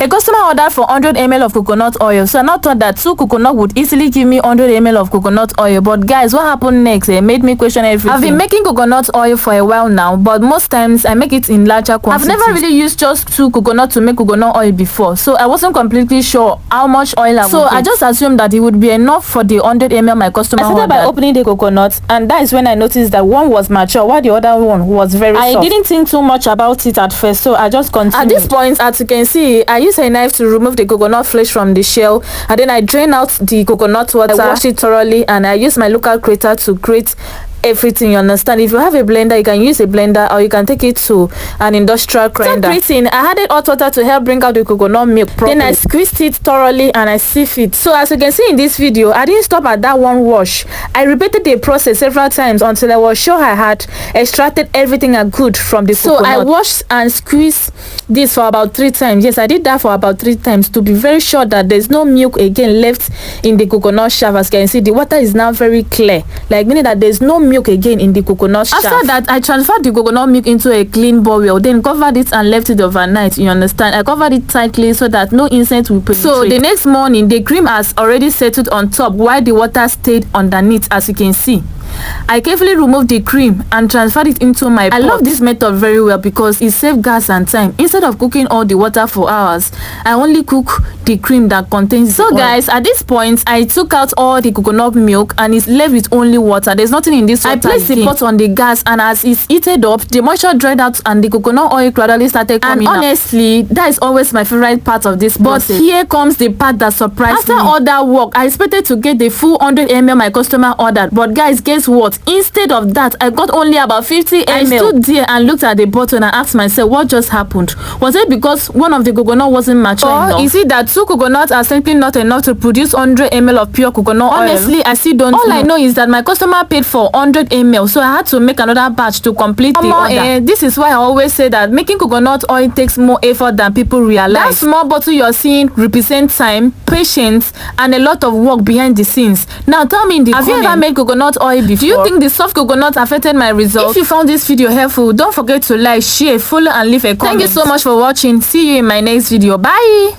A customer ordered for 100 ml of coconut oil, so I now thought that 2 coconut would easily give me 100 ml of coconut oil. But guys, what happened next? It made me question everything. I've been making coconut oil for a while now, but most times I make it in larger quantities. I've never really used just 2 coconut to make coconut oil before, so I wasn't completely sure how much oil I would get. So I just assumed that it would be enough for the 100 ml my customer ordered. I started by opening the coconut, and that is when I noticed that one was mature while the other one was very soft. I didn't think too much about it at first, so I just continued. At this point, as you can see, I used a knife to remove the coconut flesh from the shell, and then I drained out the coconut water. I washed it thoroughly, and I used my local grater to grate everything, you understand. If you have a blender, you can use a blender, or you can take it to an industrial grinder. After grating, I added hot water to help bring out the coconut milk properly. Then I squeezed it thoroughly and I sieved it. So as you can see in this video, I didn't stop at that one wash. I repeated the process several times until I was sure I had extracted everything I could from the coconut. So I washed and squeezed this for about 3 times. Yes, I did that for about 3 times to be very sure that there's no milk again left in the coconut shaft. As you can see, the water is now very clear, like meaning that there's no milk again in the coconut shaft. After that, I transferred the coconut milk into a clean bowl, then covered it and left it overnight, you understand. I covered it tightly so that no insect will penetrate. So the next morning, the cream has already settled on top while the water stayed underneath, as you can see. I carefully removed the cream and transferred it into my pot. I love this method very well because it saves gas and time. Instead of cooking all the water for hours, I only cook the cream that contains the oil. So guys, at this point, I took out all the coconut milk and it's left with only water. There's nothing in this water. I placed the pot on the gas, and as it's heated up, the moisture dried out and the coconut oil gradually started coming out. Honestly, that is always my favorite part of this process. But here comes the part that surprised me. After all that work, I expected to get the full 100 ml my customer ordered, but guys, guess what? Instead of that, I got only about 50 ml. I stood there and looked at the bottle and I asked myself, what just happened? Was it because one of the coconut wasn't mature enough? Or is it that 2 coconuts are simply not enough to produce 100 ml of pure coconut oil? Honestly, I still don't know. All I know is that my customer paid for 100 ml, so I had to make another batch to complete the order. This is why I always say that making coconut oil takes more effort than people realize. That small bottle you're seeing represents time, patience, and a lot of work behind the scenes. Now tell me in the comments, have you ever made coconut oil before? Do you think the soft coconut affected my results? If you found this video helpful, don't forget to like, share, follow, and leave a comment. Thank you so much for watching. See you in my next video. Bye.